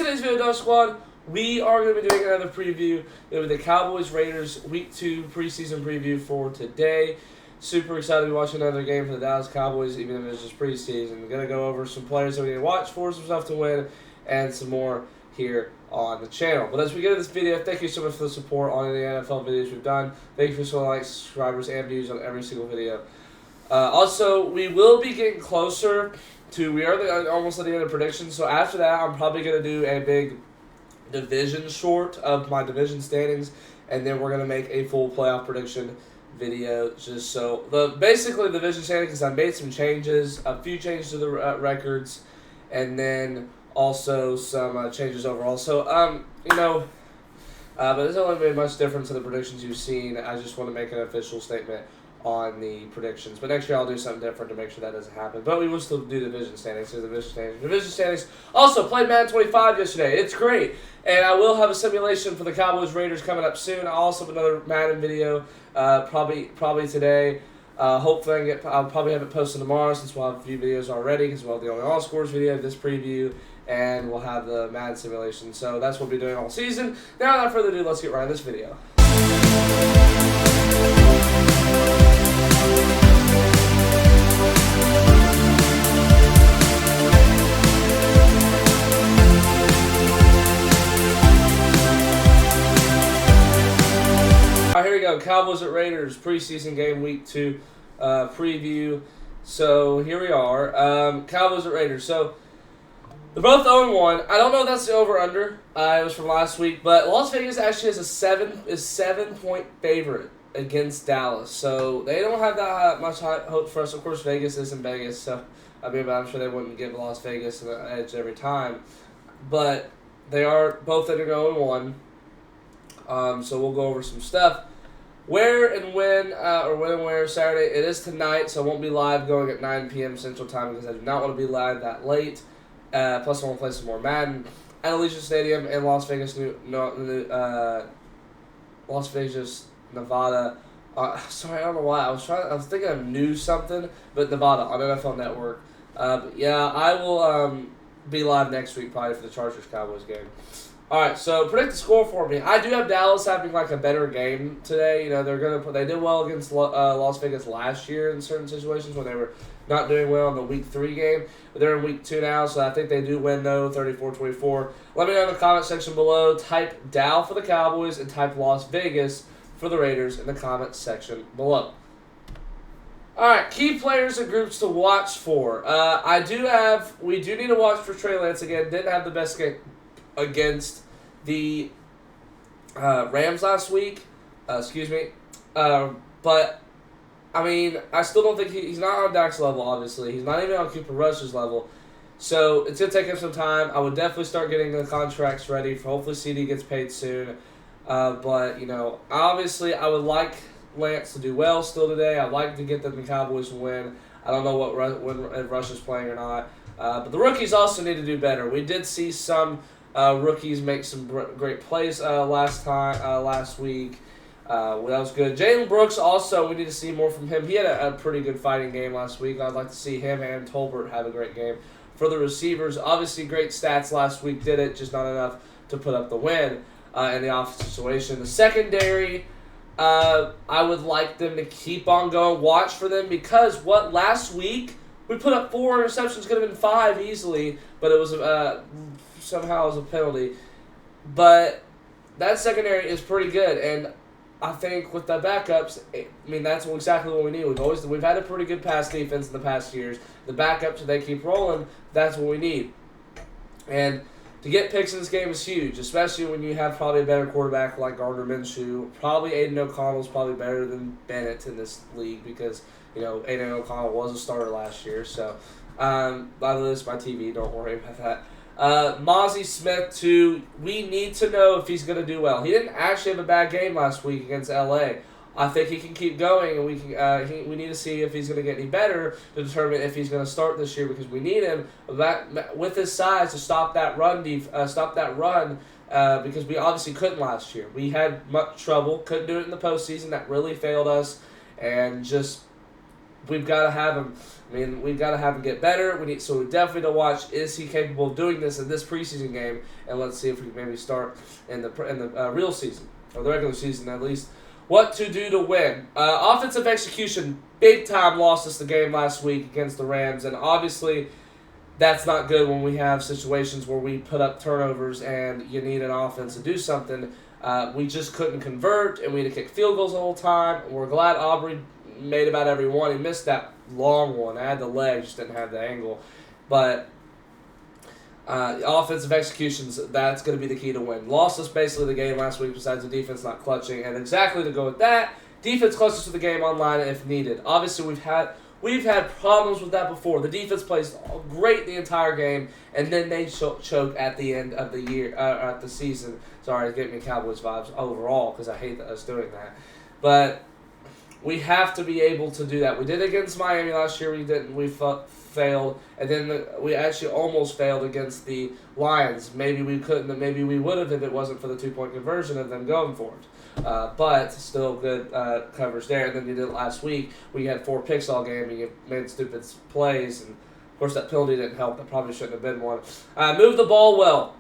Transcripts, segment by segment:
today's video, Dog Squad, we are going to be doing another preview. It'll be the Cowboys Raiders Week 2 preseason preview for today. Super excited to be watching another game for the Dallas Cowboys, even if it's just preseason. We're going to go over some players that we need to watch for, some stuff to win, and some more here on the channel. But as we get into this video, thank you so much for the support on any NFL videos we've done. Thank you for so many likes, subscribers, and views on every single video. Also, we will be getting closer to, we are almost at the end of predictions, so after that, I'm probably going to do a big division short of my division standings, and then we're going to make a full playoff prediction video. Just so, basically the division standings, I made some changes, a few changes to the records, and then also some changes overall. So, but it's only made much difference in the predictions you've seen. I just want to make an official statement on the predictions. But next year I'll do something different to make sure that doesn't happen. But we will still do division standings. So division standings. Also, played Madden 25 yesterday. It's great. And I will have a simulation for the Cowboys Raiders coming up soon. I'll also have another Madden video probably today. Hopefully I'll probably have it posted tomorrow since we'll have a few videos already because we'll have the only all scores video, this preview, and we'll have the Madden simulation. So that's what we'll be doing all season. Now, without further ado, let's get right into this video. All right, here we go. Cowboys at Raiders preseason game week 2 preview. So here we are. Cowboys at Raiders. So they're both 0-1. I don't know if that's the over/under. It was from last week, but Las Vegas actually has a 7-point favorite against Dallas. So they don't have that much hope for us. Of course, Vegas isn't Vegas, so I'm sure they wouldn't give Las Vegas an edge every time. But they are both at 0-1. So we'll go over some stuff. Where and when, or when and where Saturday. It is tonight, so I won't be live going at 9 p.m. Central Time because I do not want to be live that late. Plus, I want to play some more Madden at Allegiant Stadium in Las Vegas, Nevada. Sorry, I don't know why. I was thinking of New something, but Nevada on NFL Network. But yeah, I will be live next week probably for the Chargers-Cowboys game. All right, so predict the score for me. I do have Dallas having like a better game today. You know, they did well against Las Vegas last year in certain situations when they were not doing well in the Week 3 game. But they're in Week 2 now, so I think they do win though, 34-24. Let me know in the comment section below. Type Dow for the Cowboys and type Las Vegas for the Raiders in the comment section below. All right, key players and groups to watch for. We do need to watch for Trey Lance again. Didn't have the best game against the Rams last week. But, I mean, I still don't think he's not on Dak's level, obviously. He's not even on Cooper Rush's level. So, it's going to take him some time. I would definitely start getting the contracts ready. Hopefully, CD gets paid soon. But, you know, obviously, I would like Lance to do well still today. I'd like to get the Cowboys to win. I don't know when Rush is playing or not. But the rookies also need to do better. We did see some rookies make some great plays last week. That was good. Jalen Brooks also, we need to see more from him. He had a pretty good fighting game last week. I'd like to see him and Tolbert have a great game. For the receivers, obviously great stats last week, did it, just not enough to put up the win in the offensive situation. The secondary, I would like them to keep on going. Watch for them because last week we put up 4 interceptions, could have been 5 easily, but it was somehow it was a penalty. But that secondary is pretty good, and I think with the backups, that's exactly what we need. We've had a pretty good pass defense in the past years. The backups, if they keep rolling, that's what we need. And to get picks in this game is huge, especially when you have probably a better quarterback like Gardner Minshew. Probably Aiden O'Connell is probably better than Bennett in this league because, you know, Aiden O'Connell was a starter last year. So, by the way, this is my TV. Don't worry about that. Mozzie Smith, too, we need to know if he's going to do well. He didn't actually have a bad game last week against L.A. I think he can keep going, and we need to see if he's going to get any better to determine if he's going to start this year because we need him with his size to stop that run, because we obviously couldn't last year. We had much trouble, couldn't do it in the postseason. That really failed us, and just we've got to have him. I mean, we got to have him get better. So we definitely need to watch, is he capable of doing this in this preseason game, and let's see if we can maybe start in the real season, or the regular season at least. What to do to win. Offensive execution, big time lost us the game last week against the Rams, and obviously that's not good when we have situations where we put up turnovers and you need an offense to do something. We just couldn't convert, and we had to kick field goals the whole time. We're glad Aubrey made about every one. He missed that long one. I had the leg, just didn't have the angle. But offensive executions, that's going to be the key to win. Lost us basically the game last week besides the defense not clutching. And exactly to go with that, defense clutches to the game online if needed. Obviously, we've had problems with that before. The defense plays great the entire game, and then they choke at the end of the year, at the season. Sorry, it's getting me Cowboys vibes overall because I hate us doing that. But we have to be able to do that. We did it against Miami last year. We didn't. We failed, and then we actually almost failed against the Lions. Maybe we couldn't. Maybe we would have if it wasn't for the 2-point conversion of them going for it. But still good coverage there. And then you did it last week. We had 4 picks all game, and you made stupid plays. And, of course, that penalty didn't help. That probably shouldn't have been one. Move the ball well.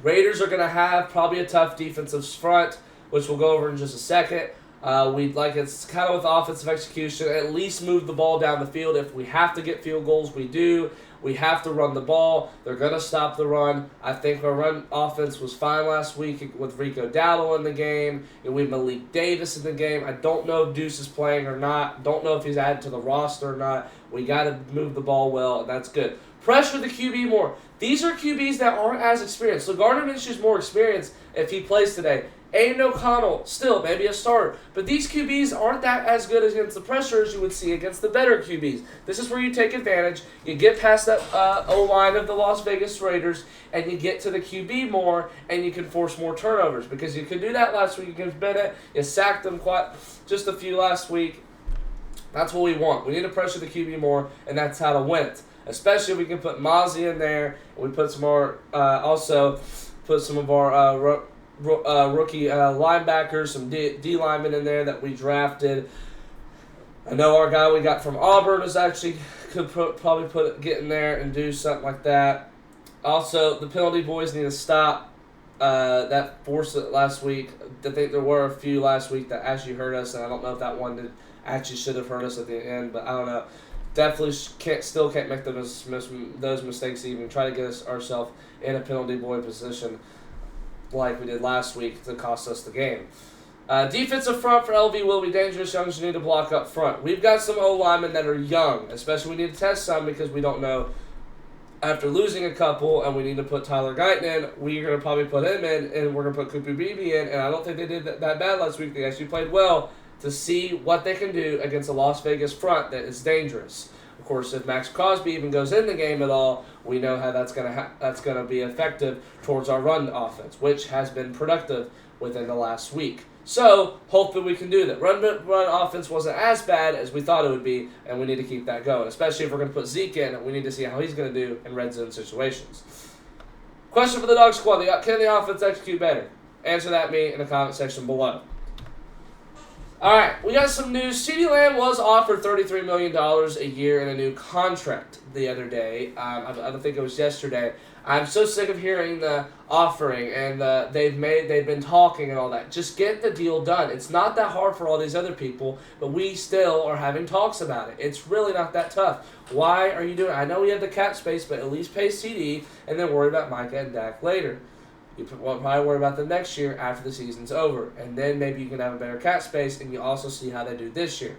Raiders are going to have probably a tough defensive front, which we'll go over in just a second. It's kind of with offensive execution, at least move the ball down the field. If we have to get field goals, we do. We have to run the ball. They're going to stop the run. I think our run offense was fine last week with Rico Dowdle in the game. And we have Malik Davis in the game. I don't know if Deuce is playing or not. Don't know if he's added to the roster or not. We got to move the ball well, and that's good. Pressure the QB more. These are QBs that aren't as experienced. So Gardner Minshew's more experienced if he plays today. Aiden O'Connell, still maybe a starter. But these QBs aren't that as good against the pressure as you would see against the better QBs. This is where you take advantage. You get past that O-line of the Las Vegas Raiders, and you get to the QB more, and you can force more turnovers. Because you could do that last week against Bennett. You sacked them just a few last week. That's what we want. We need to pressure the QB more, and that's how to win it. Especially if we can put Mozzie in there. We put some more, also put some of our rookie linebackers, some D linemen in there that we drafted. I know our guy we got from Auburn is actually could probably get in there and do something like that. Also, the penalty boys need to stop that force last week. I think there were a few last week that actually hurt us, and I don't know if that one actually should have hurt us at the end, but I don't know. Definitely can't make those mistakes even. Try to get ourselves in a penalty boy position like we did last week to cost us the game. Defensive front for LV will be dangerous. Youngs need to block up front. We've got some O-linemen that are young, especially we need to test some because we don't know. After losing a couple and we need to put Tyler Guyton in, we're going to probably put him in, and we're going to put Cooper Beebe in, and I don't think they did that bad last week. They actually played well to see what they can do against a Las Vegas front that is dangerous. Of course, if Max Crosby even goes in the game at all, we know how that's gonna be effective towards our run offense, which has been productive within the last week. So hopefully we can do that. Run offense wasn't as bad as we thought it would be, and we need to keep that going. Especially if we're going to put Zeke in, we need to see how he's going to do in red zone situations. Question for the Dog Squad: can the offense execute better? Answer that me in the comment section below. All right, we got some news. CeeDee Lamb was offered $33 million a year in a new contract the other day. I don't think it was yesterday. I'm so sick of hearing the offering and they've been talking and all that. Just get the deal done. It's not that hard for all these other people, but we still are having talks about it. It's really not that tough. Why are you doing it? I know we have the cap space, but at least pay CD and then worry about Micah and Dak later. You probably worry about them next year after the season's over. And then maybe you can have a better cap space, and you also see how they do this year.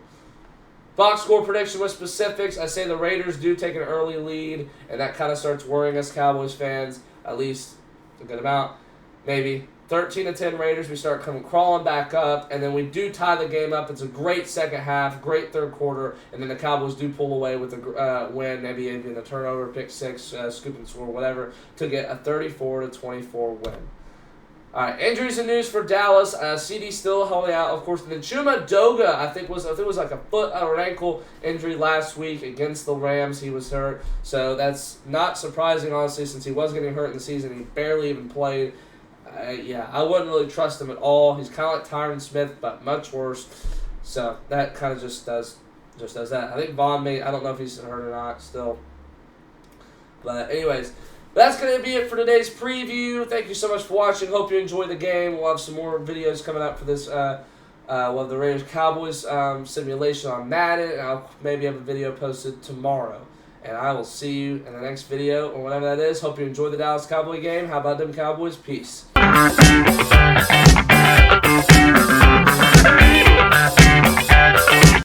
Box score prediction with specifics. I say the Raiders do take an early lead, and that kind of starts worrying us Cowboys fans, at least a good amount. Maybe 13-10 Raiders, we start crawling back up, and then we do tie the game up. It's a great second half, great third quarter, and then the Cowboys do pull away with a win, maybe in a turnover, pick six, scoop and score, whatever, to get a 34-24 win. All right, injuries and news for Dallas. CD still holding out, of course. The Chuma Doga, I think it was like a foot or an ankle injury last week against the Rams. He was hurt, so that's not surprising, honestly, since he was getting hurt in the season. He barely even played. I wouldn't really trust him at all. He's kind of like Tyron Smith, but much worse. So that kind of just does just does that. I think Vaughn I don't know if he's hurt or not still. But anyways, that's going to be it for today's preview. Thank you so much for watching. Hope you enjoyed the game. We'll have some more videos coming up for this. We'll have the Raiders-Cowboys simulation on Madden, and I'll maybe have a video posted tomorrow. And I will see you in the next video, or whatever that is. Hope you enjoyed the Dallas Cowboy game. How about them Cowboys? Peace.